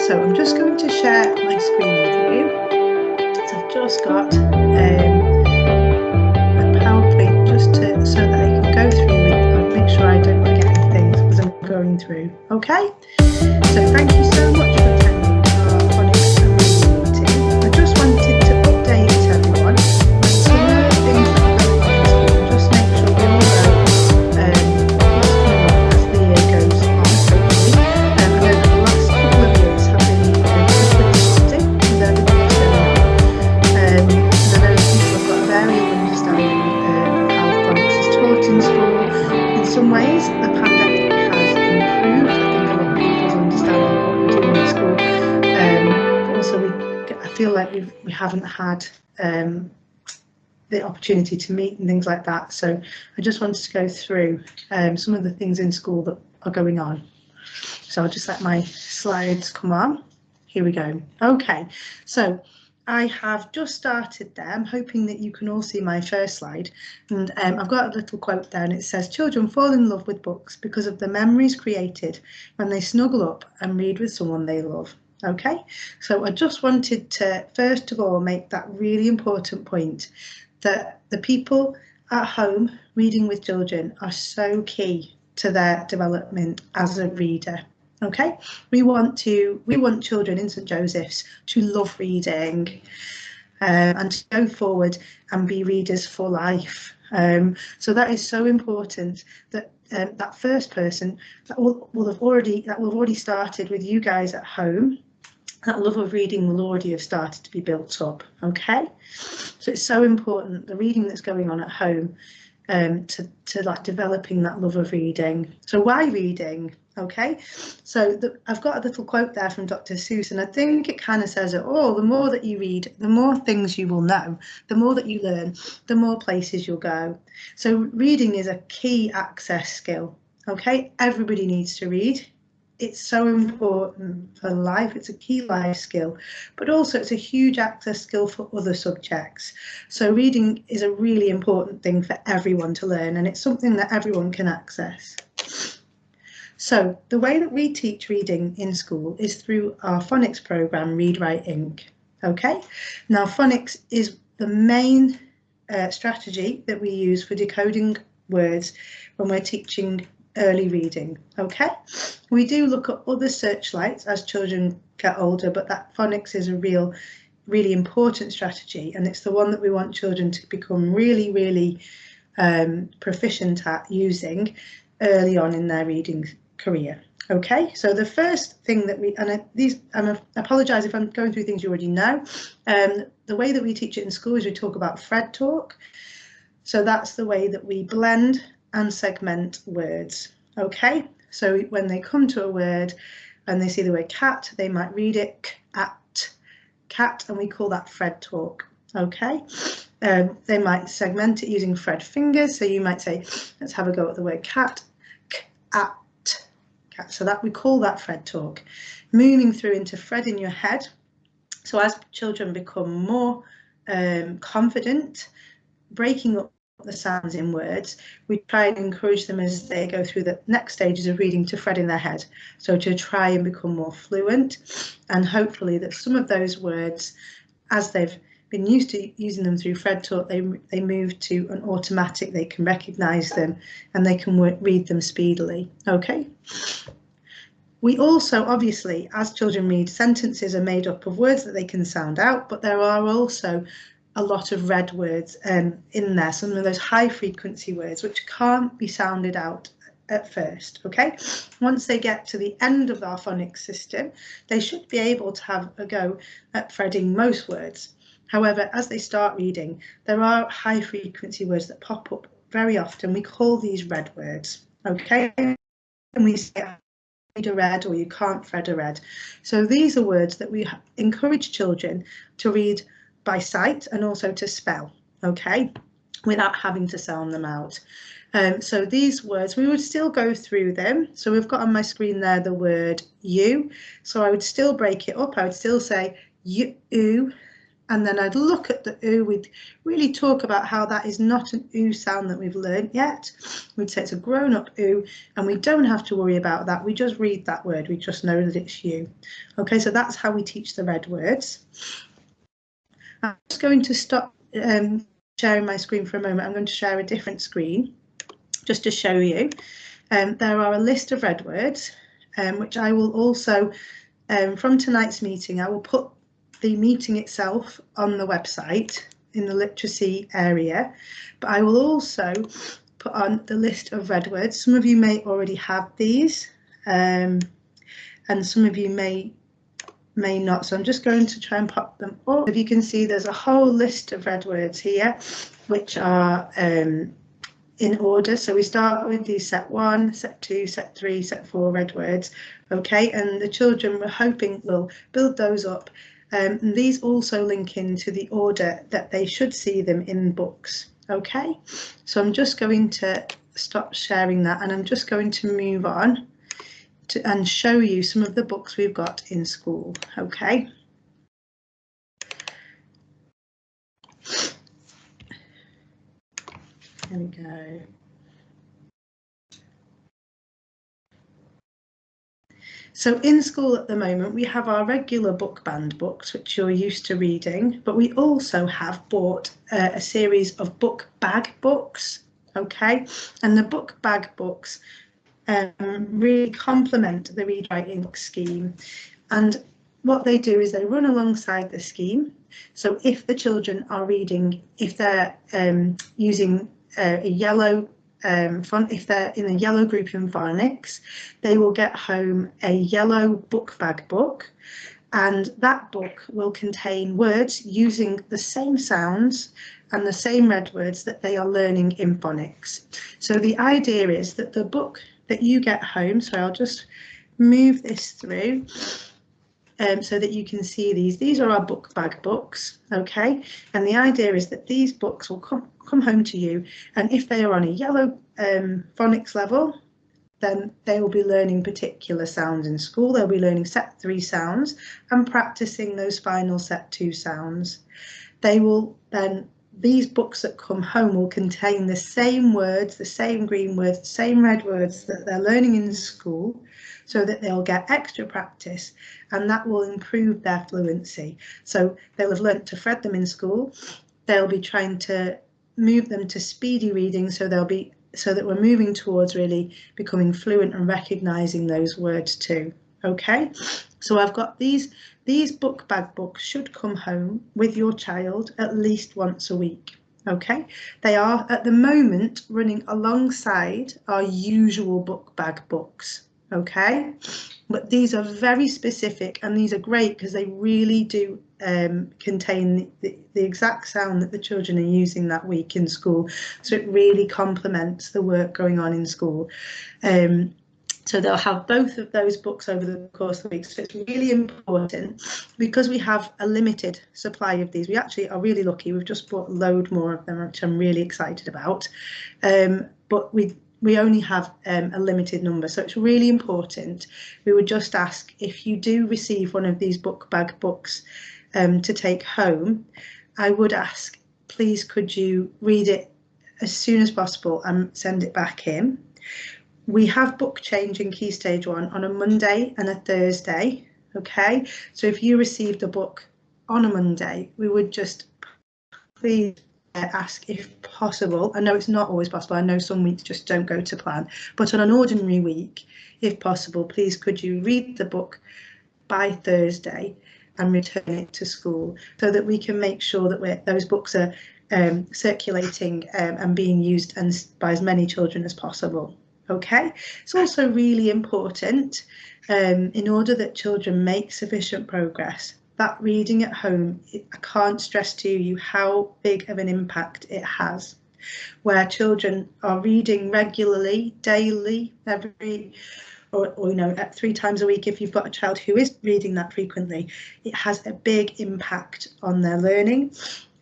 So I'm just going to share my screen with you. So I've just got a PowerPoint just so that I can go through it and make sure I don't forget any things as I'm going through. Okay, so thank you so much for attending our Phonics and reading meeting. I just wanted to update everyone on some of the things that are going on in school, just make sure we all know what's coming up as the year goes on, hopefully. I know that the last couple of years have been pretty disruptive with everything that's going on. And I know that people have got a varying understanding of how phonics is taught in school. In some ways, the pandemic has improved, I think, a lot of people's understanding of what we're doing at school. But also, I feel like we haven't had the opportunity to meet and things like that. So I just wanted to go through some of the things in school that are going on. So I'll just let my slides come on. Here we go. Okay, so I have just started there. I'm hoping that you can all see my first slide. And I've got a little quote there and it says, "Children fall in love with books because of the memories created when they snuggle up and read with someone they love." Okay, so I just wanted to, first of all, make that really important point that the people at home reading with children are so key to their development as a reader. Okay, we want children in St Joseph's to love reading and to go forward and be readers for life. So that is so important that that first person that will have already started with you guys at home. That love of reading will already have started to be built up. Okay, so it's so important, the reading that's going on at home, to like developing that love of reading. So why reading? Okay, so I've got a little quote there from Dr. Seuss, and I think it kind of says it all. The more that you read, the more things you will know, the more that you learn, the more places you'll go. So reading is a key access skill. Okay, everybody needs to read. It's so important for life. It's a key life skill, but also it's a huge access skill for other subjects. So reading is a really important thing for everyone to learn, and it's something that everyone can access. So the way that we teach reading in school is through our phonics program, Read, Write, Inc. Okay, now phonics is the main strategy that we use for decoding words when we're teaching early reading. Okay, we do look at other searchlights as children get older, but that phonics is a really important strategy, and it's the one that we want children to become really proficient at using early on in their reading career. Okay, so the first thing that I apologize if I'm going through things you already know. The way that we teach it in school is we talk about Fred talk. So that's the way that we blend and segment words. Okay, so when they come to a word and they see the word cat, they might read it at cat, and we call that Fred talk. Okay, they might segment it using Fred fingers. So you might say, let's have a go at the word cat, at cat. So that we call that Fred talk. Moving through into Fred in your head. So as children become more confident, breaking up the sounds in words, we try and encourage them as they go through the next stages of reading to Fred in their head. So to try and become more fluent, and hopefully that some of those words, as they've been used to using them through Fred talk, they move to an automatic, they can recognise them and they can read them speedily. Okay. We also, obviously, as children read, sentences are made up of words that they can sound out, but there are also a lot of read words in there, some of those high frequency words which can't be sounded out at first. Okay, once they get to the end of our phonics system, they should be able to have a go at Fredding most words. However, as they start reading, there are high frequency words that pop up very often. We call these read words. Okay, and we say read a read, or you can't Fred a read. So these are words that we encourage children to read by sight and also to spell, okay, without having to sound them out. So these words, we would still go through them. So we've got on my screen there the word you. So I would still break it up. I would still say you, and then I'd look at the oo. We'd really talk about how that is not an oo sound that we've learned yet. We'd say it's a grown-up oo, and we don't have to worry about that. We just read that word. We just know that it's you. Okay, so that's how we teach the red words. I'm just going to stop sharing my screen for a moment. I'm going to share a different screen just to show you. There are a list of red words, which I will also, from tonight's meeting, I will put the meeting itself on the website in the literacy area, but I will also put on the list of red words. Some of you may already have these, and some of you may not, so I'm just going to try and pop them up. If you can see, there's a whole list of red words here, which are in order. So we start with the set 1, set 2, set 3, set 4 red words. Okay, and the children, we're hoping, will build those up. And these also link into the order that they should see them in books. Okay, so I'm just going to stop sharing that, and I'm just going to move on and show you some of the books we've got in school. Okay. There we go. So in school at the moment, we have our regular book band books, which you're used to reading, but we also have bought a series of book bag books, okay? And the book bag books really complement the read writing book scheme. And what they do is they run alongside the scheme. So if the children are reading, if they're using a yellow if they're in a yellow group in phonics, they will get home a yellow book bag book, and that book will contain words using the same sounds and the same red words that they are learning in phonics. So the idea is that the book that you get home, so I'll just move this through so that you can see these. These are our book bag books, okay? And the idea is that these books will come home to you, and if they are on a yellow phonics level, then they will be learning particular sounds in school. They'll be learning set 3 sounds and practicing those final set 2 sounds. They will then, these books that come home will contain the same words, the same green words, the same red words that they're learning in school, so that they'll get extra practice, and that will improve their fluency. So they'll have learnt to thread them in school. They'll be trying to move them to speedy reading, so that we're moving towards really becoming fluent and recognizing those words too. Okay, so I've got these book bag books should come home with your child at least once a week. Okay, they are at the moment running alongside our usual book bag books. Okay, but these are very specific, and these are great because they really do contain the exact sound that the children are using that week in school. So it really complements the work going on in school. So they'll have both of those books over the course of the week. So it's really important, because we have a limited supply of these. We actually are really lucky. We've just bought a load more of them, which I'm really excited about. But we only have a limited number, so it's really important. We would just ask, if you do receive one of these book bag books to take home, I would ask, please could you read it as soon as possible and send it back in. We have book change in Key Stage 1 on a Monday and a Thursday, okay? So if you received a book on a Monday, we would just please ask if possible. I know it's not always possible. I know some weeks just don't go to plan, but on an ordinary week, if possible, please could you read the book by Thursday and return it to school, so that we can make sure that those books are circulating and being used by as many children as possible. Okay, it's also really important in order that children make sufficient progress. That reading at home, I can't stress to you how big of an impact it has. Where children are reading regularly, daily, or you know, at 3 times a week, if you've got a child who is reading that frequently, it has a big impact on their learning.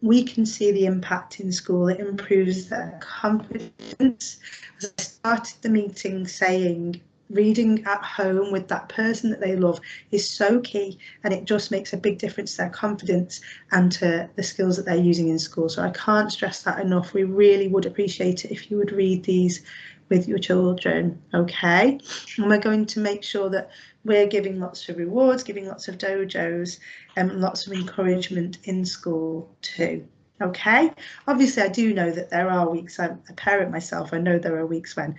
We can see the impact in school. It improves their confidence. As I started the meeting saying, reading at home with that person that they love is so key, and it just makes a big difference to their confidence and to the skills that they're using in school. So I can't stress that enough. We really would appreciate it if you would read these with your children, okay? And we're going to make sure that we're giving lots of rewards, giving lots of dojos, and lots of encouragement in school too. Okay, obviously I do know that there are weeks, I'm a parent myself, I know there are weeks when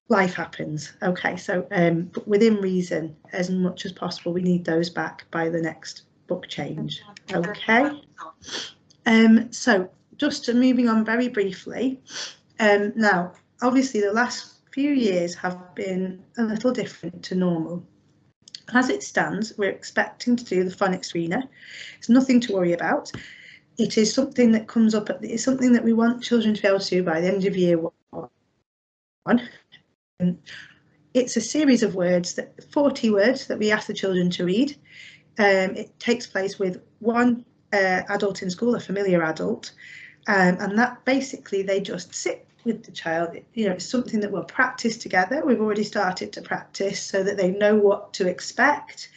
life happens. Okay, so but within reason, as much as possible, we need those back by the next book change. Okay, so just moving on very briefly, now obviously the last few years have been a little different to normal. As it stands, we're expecting to do the phonics screener. It's nothing to worry about. It is something that comes up, it's something that we want children to be able to do by the end of year one. It's a series of words, 40 words that we ask the children to read. It takes place with one adult in school, a familiar adult, and that basically they just sit with the child. You know, it's something that we'll practice together. We've already started to practice so that they know what to expect.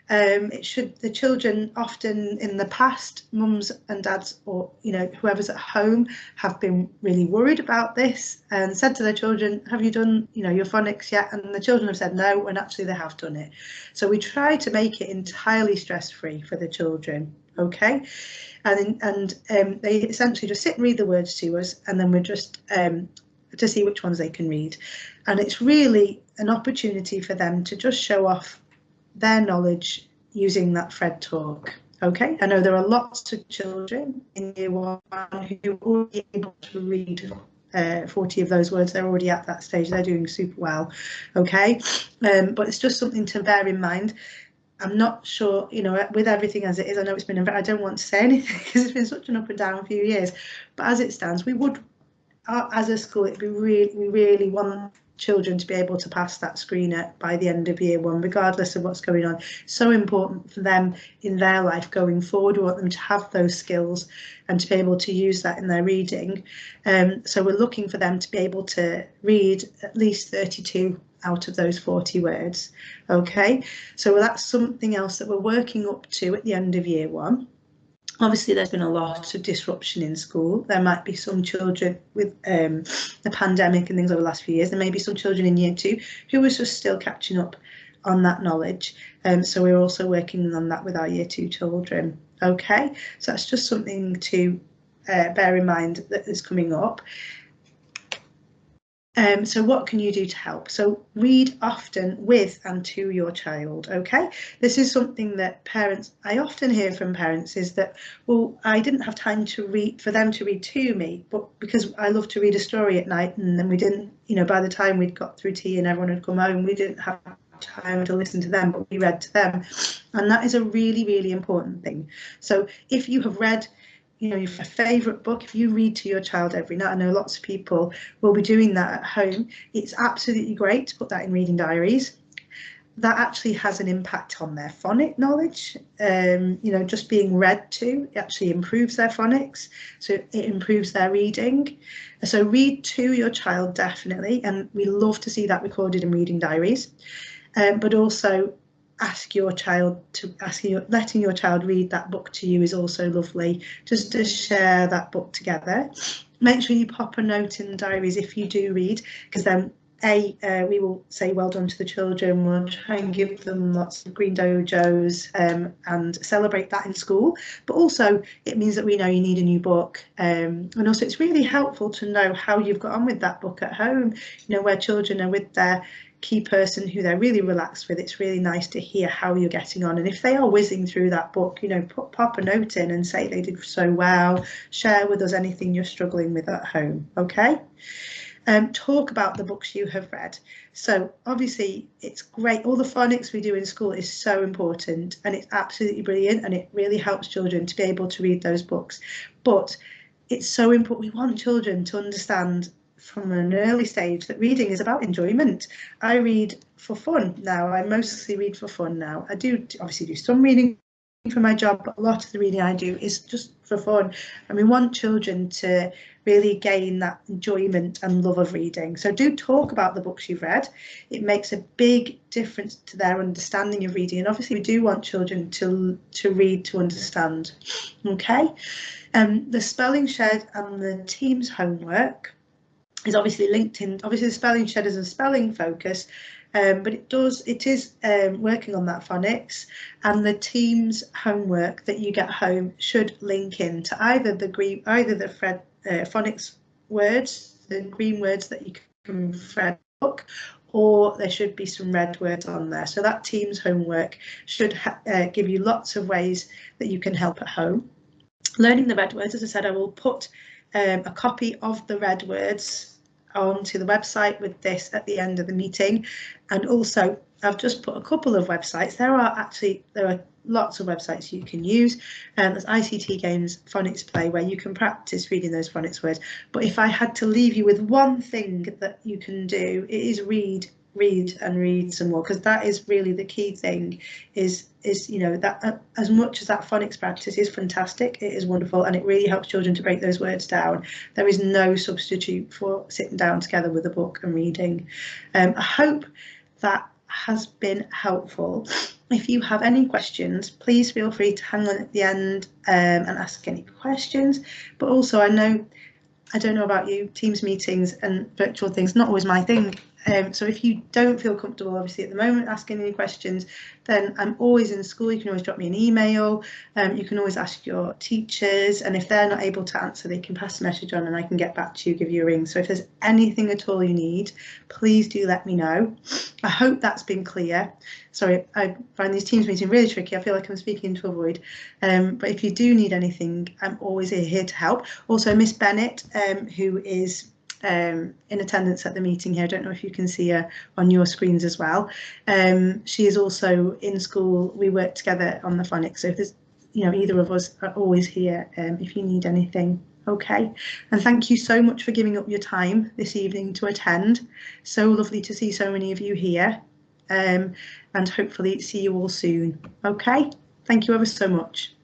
The children often in the past, mums and dads, or whoever's at home, have been really worried about this and said to their children, have you done your phonics yet? And the children have said no, and actually they have done it. So we try to make it entirely stress-free for the children, okay? And they essentially just sit and read the words to us, and then we're just to see which ones they can read. And it's really an opportunity for them to just show off their knowledge using that Fred talk. Okay, I know there are lots of children in year one who are already able to read 40 of those words. They're already at that stage. They're doing super well. Okay, but it's just something to bear in mind. I'm not sure, with everything as it is, I know it's been, I don't want to say anything because it's been such an up and down few years, but as it stands, we would, as a school, we really want children to be able to pass that screener by the end of year one, regardless of what's going on. So important for them in their life going forward. We want them to have those skills and to be able to use that in their reading. So we're looking for them to be able to read at least 32 out of those 40 words. Okay, so that's something else that we're working up to at the end of year one. Obviously, there's been a lot of disruption in school. There might be some children with the pandemic and things over the last few years. There may be some children in year two who are just still catching up on that knowledge. So we're also working on that with our year two children. Okay, so that's just something to bear in mind that is coming up. So what can you do to help? So read often with and to your child, okay? This is something that parents, I often hear from parents, is that, well, I didn't have time to read, for them to read to me, but because I love to read a story at night, and then we didn't, by the time we'd got through tea and everyone had come home, we didn't have time to listen to them, but we read to them. And that is a really, really important thing. So if you have read your favourite book, if you read to your child every night, I know lots of people will be doing that at home. It's absolutely great to put that in reading diaries. That actually has an impact on their phonic knowledge. Just being read to actually improves their phonics, so it improves their reading. So read to your child, definitely, and we love to see that recorded in reading diaries. But also ask your child to letting your child read that book to you is also lovely, just to share that book together. Make sure you pop a note in the diaries if you do read, because then we will say well done to the children. We'll try and give them lots of green dojos and celebrate that in school, but also it means that we know you need a new book, and also it's really helpful to know how you've got on with that book at home, where children are with their key person who they're really relaxed with. It's really nice to hear how you're getting on, and if they are whizzing through that book, pop a note in and say they did so well. Share with us anything you're struggling with at home. Okay, talk about the books you have read. So obviously it's great, all the phonics we do in school is so important, and it's absolutely brilliant, and it really helps children to be able to read those books. But it's so important, we want children to understand from an early stage that reading is about enjoyment. I read for fun now. I mostly read for fun now. I do obviously do some reading for my job, but a lot of the reading I do is just for fun, and we want children to really gain that enjoyment and love of reading. So do talk about the books you've read. It makes a big difference to their understanding of reading, and obviously we do want children to read to understand. Okay, the spelling shed and the team's homework is obviously linked in. Obviously the spelling shed is a spelling focus, but it is working on that phonics, and the team's homework that you get home should link into either the phonics words, the green words that you can thread book, or there should be some red words on there. So that team's homework should give you lots of ways that you can help at home. Learning the red words, as I said, I will put a copy of the red words onto the website with this at the end of the meeting, and also I've just put a couple of websites. There are lots of websites you can use. There's ICT Games Phonics Play, where you can practice reading those phonics words. But if I had to leave you with one thing that you can do, it is read and read some more, because that is really the key thing. Is you know, that as much as that phonics practice is fantastic, it is wonderful, and it really helps children to break those words down. There is no substitute for sitting down together with a book and reading. I hope that has been helpful. If you have any questions, please feel free to hang on at the end and ask any questions. But also, I don't know about you, Teams meetings and virtual things, not always my thing. So if you don't feel comfortable, obviously at the moment, asking any questions, then I'm always in school. You can always drop me an email. You can always ask your teachers, and if they're not able to answer, they can pass a message on and I can get back to you, give you a ring. So if there's anything at all you need, please do let me know. I hope that's been clear. Sorry, I find these Teams meetings really tricky. I feel like I'm speaking into a void. But if you do need anything, I'm always here to help. Also, Miss Bennett, who is in attendance at the meeting here. I don't know if you can see her on your screens as well. She is also in school. We work together on the phonics. So if there's, you know, either of us are always here if you need anything. Okay, and thank you so much for giving up your time this evening to attend. So lovely to see so many of you here, and hopefully see you all soon. Okay, thank you ever so much.